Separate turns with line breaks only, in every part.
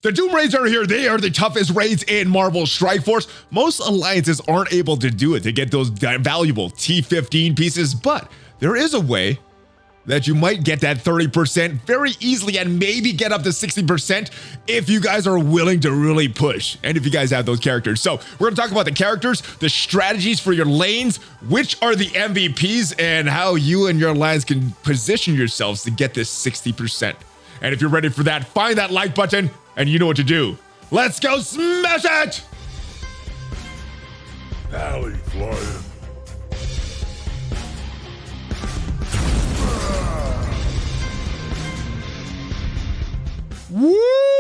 The Doom Raids are here. They are the toughest raids in Marvel Strike Force. Most alliances aren't able to do it to get those valuable T15 pieces, but there is a way that you might get that 30% very easily and maybe get up to 60% if you guys are willing to really push and if you guys have those characters. So we're gonna talk about the characters, the strategies for your lanes, which are the MVPs, and how you and your alliance can position yourselves to get this 60%. And if you're ready for that, find that like button and you know what to do. Let's go smash it!
ValleyFlyin.
Woo!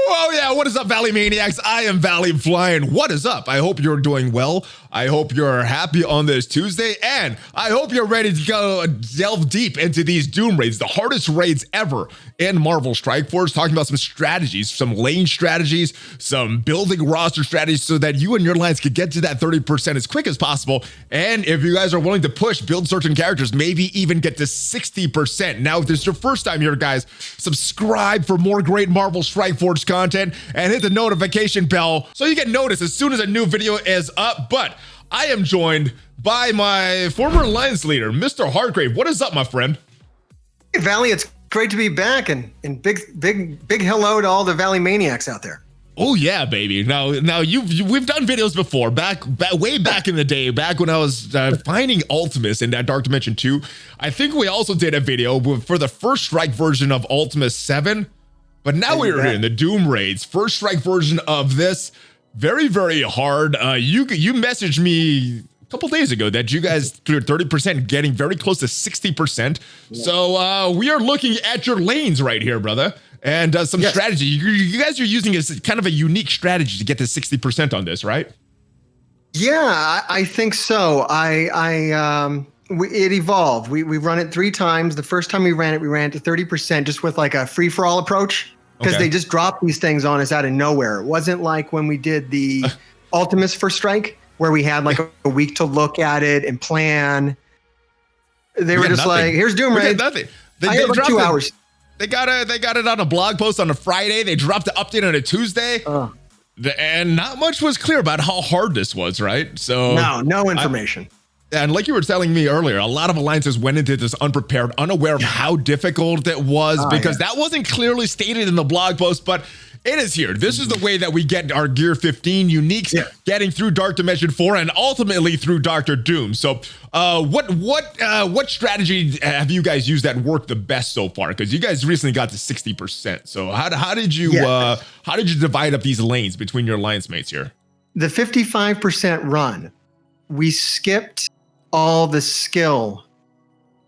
Oh yeah, what is up, Valley Maniacs? I am ValleyFlyin. What is up? I hope you're doing well. I hope you're happy on this Tuesday, and I hope you're ready to go delve deep into these Doom raids, the hardest raids ever in Marvel Strike Force, talking about some strategies, some lane strategies, some building roster strategies so that you and your lines can get to that 30% as quick as possible. And if you guys are willing to push, build certain characters, maybe even get to 60%. Now, if this is your first time here, guys, subscribe for more great Marvel Strike Force content and hit the notification bell so you get noticed as soon as a new video is up. But I am joined by my former alliance leader, Mr. Hartgrave. What is up, my friend?
Hey, Valley, it's great to be back, and big hello to all the Valley Maniacs out there.
Oh yeah, baby. Now we've done videos before, way back in the day, back when I was finding Ultimus in that Dark Dimension 2. I think we also did a video for the first strike version of Ultimus 7, but now we're in the Doom raids, first strike version of this. Very, very hard. You messaged me a couple days ago that you guys cleared 30%, getting very close to 60%. Yeah. So we are looking at your lanes right here, brother, and some strategy. You guys are using as kind of a unique strategy to get to 60% on this, right?
Yeah, I think so. It evolved. We run it 3 times. The first time we ran it to 30% just with like a free-for-all approach. Because they just dropped these things on us out of nowhere. It wasn't like when we did the Ultimus First Strike, where we had like a week to look at it and plan. They were just like, "Here's Doom Raid."
Nothing.
They had like 2 hours.
They got it on a blog post on a Friday. They dropped the update on a Tuesday, and not much was clear about how hard this was, right? So
no information.
And like you were telling me earlier, a lot of alliances went into this unprepared, unaware of how difficult it was, because that wasn't clearly stated in the blog post, but it is here. This is the way that we get our Gear 15 uniques, getting through Dark Dimension 4 and ultimately through Dr. Doom. So what strategy have you guys used that worked the best so far? Because you guys recently got to 60%. So how did you divide up these lanes between your alliance mates here?
The 55% run, we skipped all the skill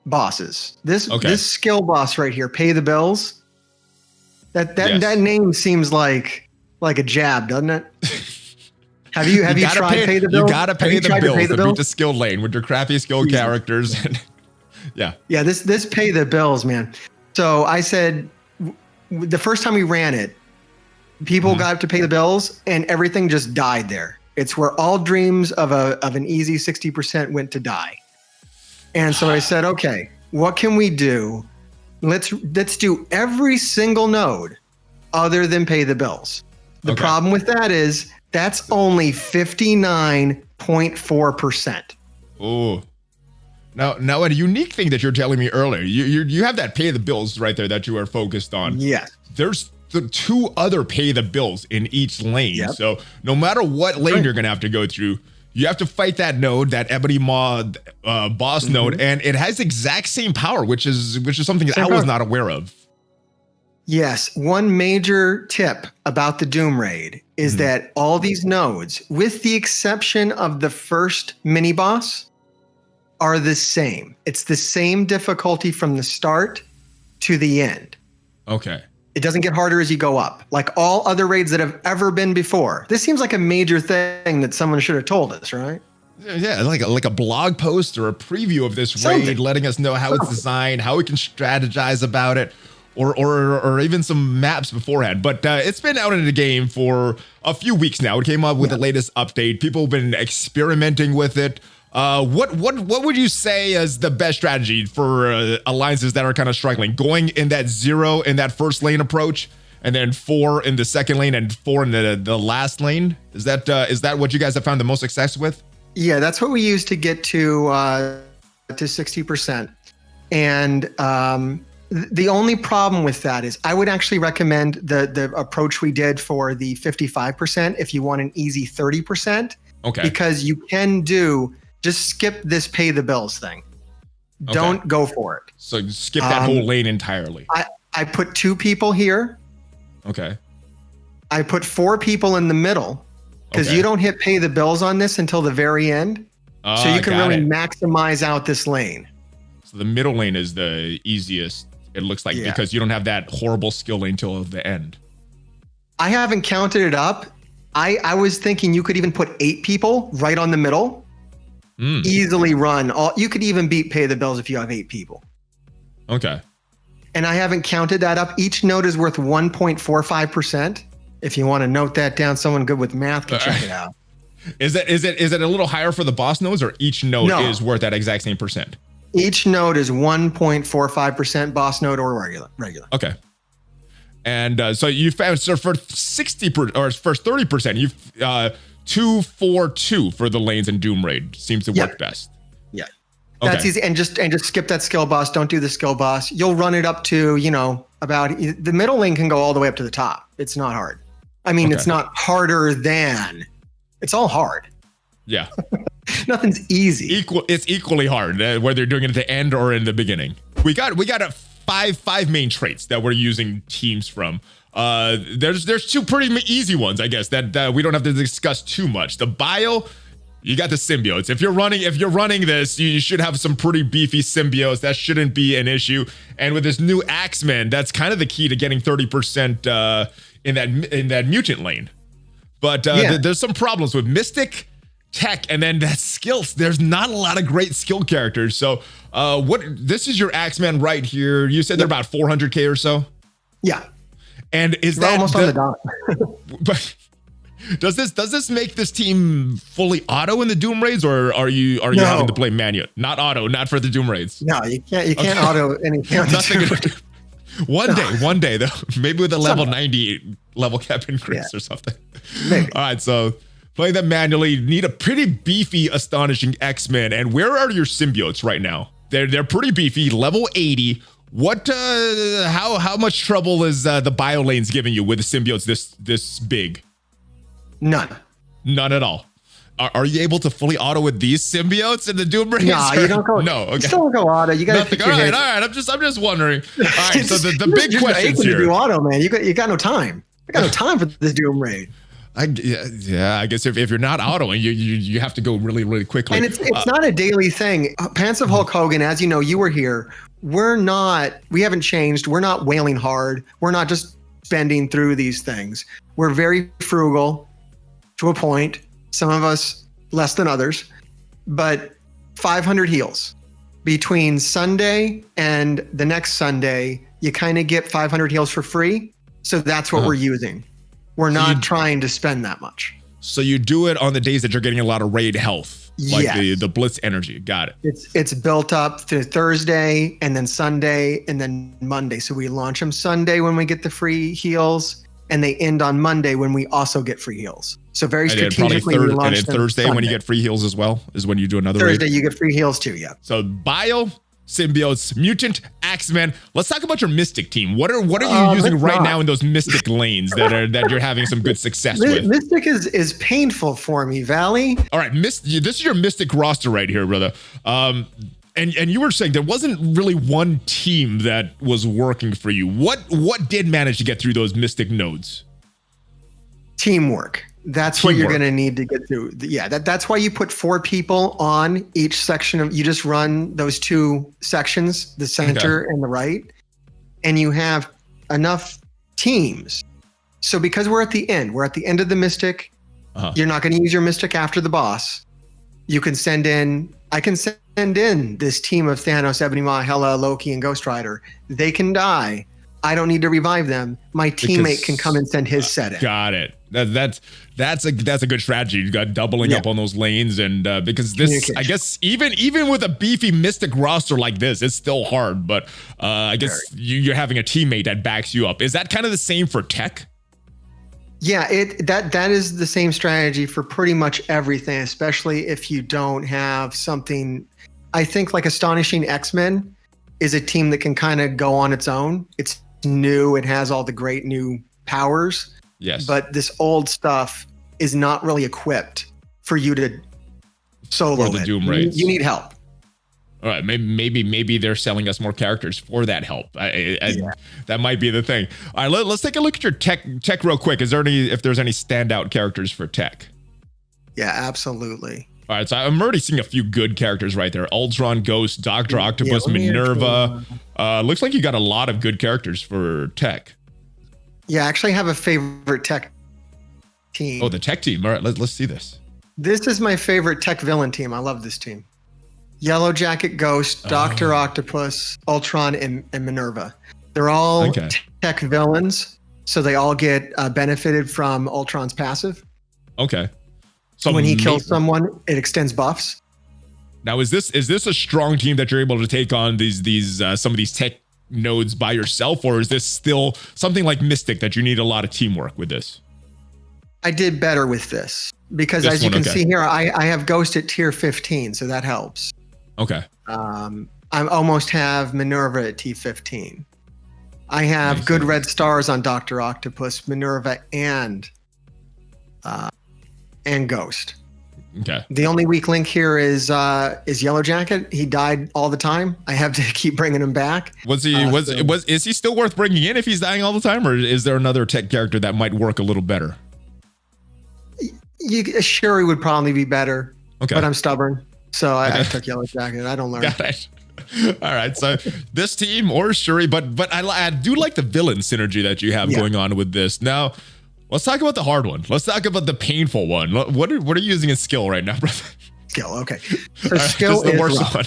bosses. This skill boss right here, Pay the Bills. That name seems like a jab, doesn't it? Have you tried Pay the Bills?
You gotta pay the bills to beat the skill lane with your crappy skill characters. Yeah,
this Pay the Bills, man. So I said the first time we ran it, people got up to pay the bills and everything just died there. It's where all dreams of an easy 60% went to die. And so I said, okay, what can we do? Let's do every single node other than pay the bills. The problem with that is that's only 59.4%.
Oh. Now a unique thing that you're telling me earlier, you have that pay the bills right there that you are focused on.
Yes.
There's the 2 other pay the bills in each lane. Yep. So no matter what lane you're gonna have to go through, you have to fight that node, that Ebony Maw boss node, and it has the exact same power, which is something that I was not aware of.
Yes, one major tip about the Doom Raid is that all these nodes, with the exception of the first mini boss, are the same. It's the same difficulty from the start to the end.
Okay.
It doesn't get harder as you go up, like all other raids that have ever been before. This seems like a major thing that someone should have told us, right?
Yeah, like a blog post or a preview of this raid, letting us know how it's designed, how we can strategize about it, or even some maps beforehand. But it's been out in the game for a few weeks now. It came up with the latest update. People have been experimenting with it. What would you say is the best strategy for alliances that are kind of struggling, going in that zero in that first lane approach, and then 4 in the second lane and 4 in the last lane. Is that what you guys have found the most success with?
Yeah, that's what we use to get to 60%. And the only problem with that is I would actually recommend the approach we did for the 55% if you want an easy 30%.
Okay.
Because you can just skip this pay the bills thing.
Okay.
Don't go for it.
So skip that whole lane entirely.
I put 2 people here.
Okay.
I put 4 people in the middle because you don't hit pay the bills on this until the very end. So you can really maximize out this lane.
So the middle lane is the easiest, it looks like, because you don't have that horrible skill lane till the end.
I haven't counted it up. I was thinking you could even put 8 people right on the middle. Easily run. You could even beat pay the bills if you have 8 people. Okay. And I haven't counted that up. Each node is worth 1.45%. If you want to note that down, someone good with math can check it out.
Is it a little higher for the boss nodes, or each node is worth that exact same percent?
Each node is 1.45% boss node or regular.
Okay. And so you found, so for 60% or for 30%, you've 2-4-2 for the lanes in Doom Raid seems to work best. Yeah. Okay. That's easy. And just skip that skill boss. Don't do the skill boss. You'll run it up to, about the middle lane can go all the way up to the top. It's not hard. I mean, it's not harder than, it's all hard. Yeah. Nothing's easy. It's equally hard, whether you're doing it at the end or in the beginning. We got a five main traits that we're using teams from. There's 2 pretty easy ones, I guess, that we don't have to discuss too much. The bio, you got the symbiotes. If you're running this, you should have some pretty beefy symbiotes. That shouldn't be an issue. And with this new Axeman, that's kind of the key to getting 30% in that mutant lane. But there's some problems with Mystic, Tech, and then that skills. There's not a lot of great skill characters. So this is your Axeman right here. You said they're about 400k or so. Yeah. And is that almost on the dot? But does this make this team fully auto in the Doom Raids, or are you having to play manual? Not auto, not for the Doom Raids. No, you can't auto anything. One day though, maybe with a level 90 level cap increase or something. Maybe. All right, so playing them manually, you need a pretty beefy, astonishing X-Men. And where are your symbiotes right now? They're pretty beefy, level 80. What how much trouble is the bio lanes giving you with the symbiotes this big? None at all. Are you able to fully auto with these symbiotes in the Doom Raids? No, you don't go. No, okay. You still don't go auto. You got to. All right. I'm just wondering. All right. So the big questions here. Do auto, man. You got no time. I got no time for this Doom Raid. I guess if you're not autoing, you have to go really, really quickly. And it's not a daily thing. Pants of Hulk Hogan, as you know, you were here. We haven't changed. We're not wailing hard. We're not just spending through these things. We're very frugal to a point. Some of us less than others, but 500 heals between Sunday and the next Sunday. You kind of get 500 heals for free. So that's what we're using. We're not trying to spend that much. So you do it on the days that you're getting a lot of raid health, like the Blitz energy. Got it. It's built up to Thursday and then Sunday and then Monday. So we launch them Sunday when we get the free heals, and they end on Monday when we also get free heals. So very strategically, we launch them. And then Thursday Sunday. When you get free heals as well is when you do another Thursday raid. You get free heals too. Yeah. So bio, symbiotes, mutant, Axeman. Let's talk about your Mystic team. What are you using right now in those Mystic lanes that you're having some good success with? Mystic is painful for me, Valley. All right, this is your Mystic roster right here, brother. And you were saying there wasn't really one team that was working for you. What did manage to get through those Mystic nodes? Teamwork. That's what you're going to need to get through. That's why you put 4 people on each section you just run those 2 sections, the center and the right, and you have enough teams. So because we're at the end of the Mystic, you're not going to use your Mystic after the boss. You can I can send in this team of Thanos, Ebony Maw, Hela, Loki, and Ghost Rider. They can die.
I don't need to revive them. My teammate can come and send his set in.
Got it. That's a good strategy. You got doubling up on those lanes, and because this, I guess, even with a beefy Mystic roster like this, it's still hard. But I guess you're having a teammate that backs you up. Is that kind of the same for tech?
Yeah, that is the same strategy for pretty much everything, especially if you don't have something. I think like Astonishing X-Men is a team that can kind of go on its own. It's new. It has all the great new powers.
Yes.
But this old stuff is not really equipped for you to solo
for the Doom raids.
You need help.
All right, maybe they're selling us more characters for that help. That might be the thing. All right, let's take a look at your tech real quick. Is there if there's any standout characters for tech?
Yeah, absolutely.
All right, so I'm already seeing a few good characters right there. Ultron, Ghost, Dr. Octopus, Minerva. Looks like you got a lot of good characters for tech.
Yeah, I actually have a favorite tech team.
Oh, the tech team. All right, let's see this.
This is my favorite tech villain team. I love this team. Yellow Jacket, Ghost, Dr. Octopus, Ultron, and Minerva. They're all tech villains, so they all get benefited from Ultron's passive.
Okay. So
when he kills someone, it extends buffs.
Now, is this a strong team that you're able to take on these some of these tech nodes by yourself, or is this still something like Mystic that you need a lot of teamwork with this?
I did better with this because as you can see here, I have Ghost at tier 15, so that helps.
Okay.
I almost have Minerva at T15. I have good red stars on Dr. Octopus, Minerva, and Ghost.
Okay.
The only weak link here is Yellow Jacket. He died all the time. I have to keep bringing him back.
Is he still worth bringing in if he's dying all the time, or is there another tech character that might work a little better?
Shuri would probably be better.
Okay.
But I'm stubborn, so I took Yellow Jacket. I don't learn.
Got it. All right, so this team or Shuri, but I do like the villain synergy that you have going on with this. Now, let's talk about the hard one. Let's talk about the painful one. What are you using in skill right now, brother?
Skill, okay. So skill is the worst one.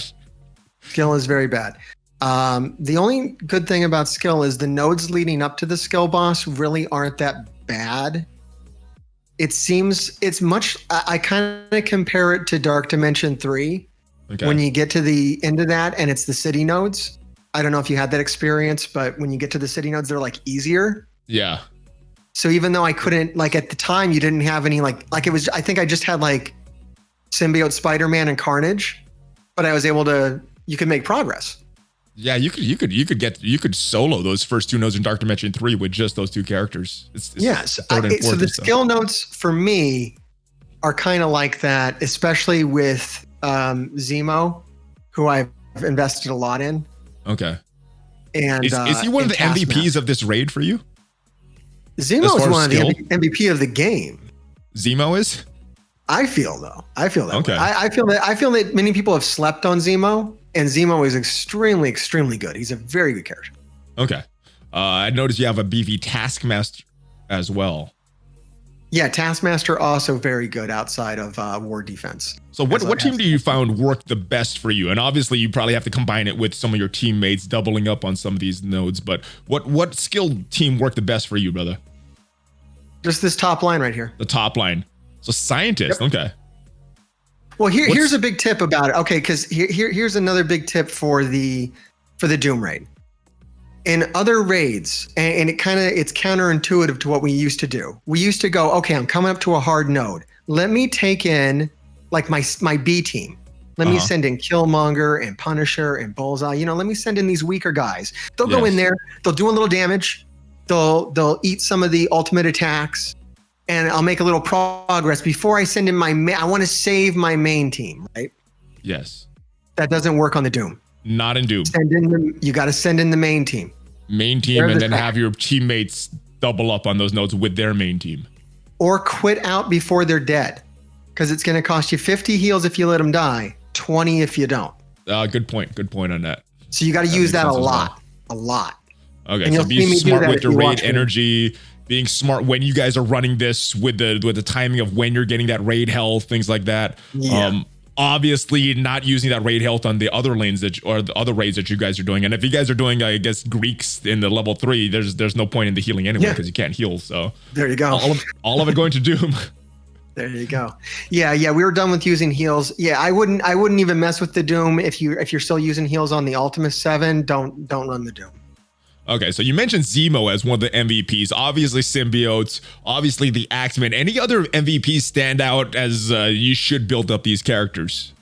Skill is very bad. The only good thing about skill is the nodes leading up to the skill boss really aren't that bad. It seems it's much. I kind of compare it to Dark Dimension 3. Okay. When you get to the end of that and it's the city nodes. I don't know if you had that experience, but when you get to the city nodes, they're like easier.
Yeah.
So even though I couldn't, like at the time, you didn't have any like it was. I think I just had like Symbiote, Spider-Man, and Carnage, but I was able to. You could make progress.
Yeah, you could solo those first two nodes in Dark Dimension 3 with just those two characters.
Yes. So the skill nodes for me are kind of like that, especially with Zemo, who I've invested a lot in.
Okay.
And
is he one of the MVPs of this raid for you?
Zemo is one of the MVP of the game.
Zemo is?
I feel that.
Okay.
I feel that many people have slept on Zemo, and Zemo is extremely, extremely good. He's a very good character.
Okay. I noticed you have a beefy Taskmaster as well.
Yeah, Taskmaster also very good outside of war defense.
So what team do you found worked the best for you? And obviously you probably have to combine it with some of your teammates doubling up on some of these nodes, but what skill team worked the best for you, brother?
Just this top line right here.
The top line. So Scientist, okay.
Well, here's a big tip about it. Okay, because here's another big tip for the Doom raid. In other raids, and it's counterintuitive to what we used to do. We used to go, okay, I'm coming up to a hard node. Let me take in like my B team. Let me send in Killmonger and Punisher and Bullseye. Let me send in these weaker guys. They'll go in there. They'll do a little damage. They'll eat some of the ultimate attacks, and I'll make a little progress before I send in I want to save my main team, right?
Yes.
That doesn't work on the Doom.
Not in Doom.
You got to send in the main team.
And then have your teammates double up on those nodes with their main team.
Or quit out before they're dead, because it's going to cost you 50 heals if you let them die, 20 if you don't.
Good point. Good point on that.
So you got to use that a lot.
Okay, so be smart with your raid energy. Being smart when you guys are running this with the timing of when you're getting that raid health, things like that.
Yeah.
obviously not using that raid health on the other lanes or the other raids that you guys are doing. And if you guys are doing, I guess, Greeks in the level 3, there's no point in the healing anyway because you can't heal. So
there you go.
All of it going to Doom.
There you go. Yeah, we were done with using heals. Yeah, I wouldn't even mess with the Doom if you're still using heals on the Ultimate 7. Don't run the Doom.
Okay, so you mentioned Zemo as one of the MVPs. Obviously Symbiotes, obviously the Axeman. Any other MVPs stand out as you should build up these characters?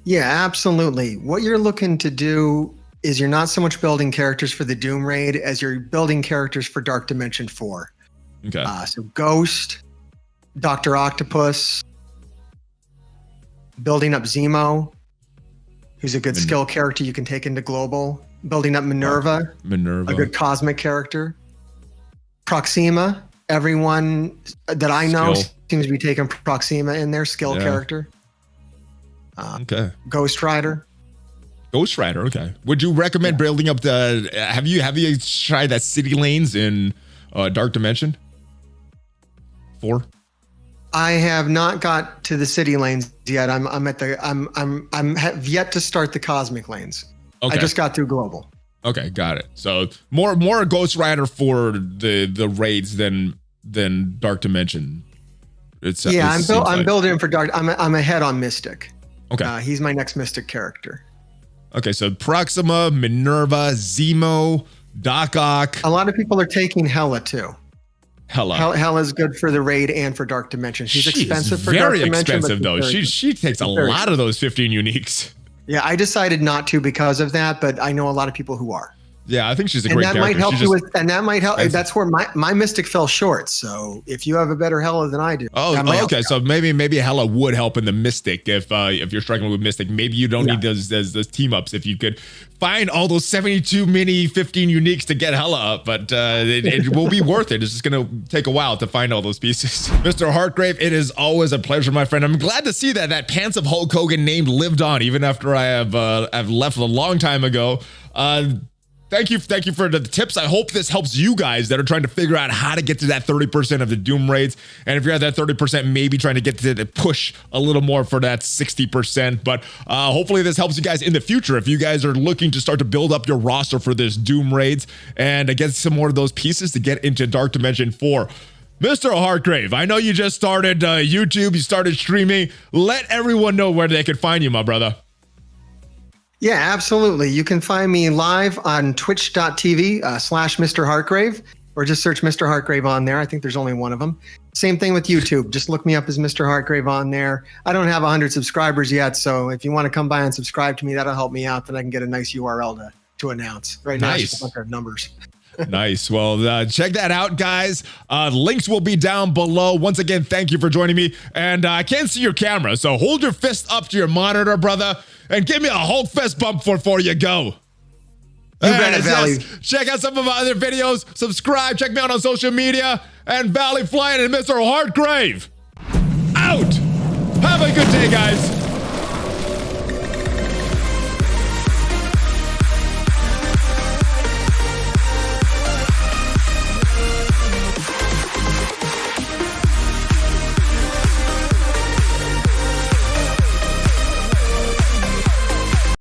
Yeah, absolutely. What you're looking to do is you're not so much building characters for the Doom raid as you're building characters for Dark Dimension 4.
Okay.
So Ghost, Dr. Octopus, building up Zemo, who's a good skill character you can take into global, building up Minerva, a good cosmic character. Proxima, everyone that I know seems to be taking Proxima in their skill character.
Okay.
Ghost Rider.
Okay. Would you recommend building up the? Have you tried that city lanes in Dark Dimension 4?
I have not got to the city lanes yet. I'm have yet to start the cosmic lanes. Okay. I just got through global.
Okay, got it. So more Ghost Rider for the raids than Dark Dimension.
I'm building for Dark. I'm ahead on Mystic.
Okay.
He's my next Mystic character.
Okay, so Proxima, Minerva, Zemo, Doc Ock.
A lot of people are taking Hela too. Hela's good for the raid and for Dark Dimension. She's expensive for Dark Dimension. Very
expensive though. She takes a lot of those 15 uniques.
Yeah, I decided not to because of that, but I know a lot of people who are.
Yeah, I think she's a great character.
That might help. That's where my Mystic fell short. So if you have a better Hela than I do.
Oh, okay. So maybe Hela would help in the Mystic if you're struggling with Mystic. Maybe you don't need those team ups. If you could find all those 72 mini 15 uniques to get Hela up, but it will be worth it. It's just gonna take a while to find all those pieces. Mr. Hartgrave, it is always a pleasure, my friend. I'm glad to see that Pants of Hulk Hogan name lived on even after I have left a long time ago. Thank you for the tips. I hope this helps you guys that are trying to figure out how to get to that 30% of the Doom raids. And if you're at that 30%, maybe trying to get to the push a little more for that 60%. But hopefully this helps you guys in the future if you guys are looking to start to build up your roster for this Doom raids and get some more of those pieces to get into Dark Dimension 4. Mr. Hartgrave, I know you just started YouTube, you started streaming. Let everyone know where they could find you, my brother.
Yeah, absolutely. You can find me live on twitch.tv /Mr. Hartgrave, or just search Mr. Hartgrave on there. I think there's only one of them. Same thing with YouTube. Just look me up as Mr. Hartgrave on there. I don't have 100 subscribers yet, so if you want to come by and subscribe to me, that'll help me out. Then I can get a nice URL to announce. Right now, it's just a bunch of numbers.
Nice. Well, check that out, guys. Links will be down below. Once again, thank you for joining me. And I can't see your camera, so hold your fist up to your monitor, brother, and give me a Hulk fist bump before you go.
You bet it, Valley.
Check out some of my other videos. Subscribe. Check me out on social media. And ValleyFlyin and Mr. Hartgrave out. Have a good day, guys.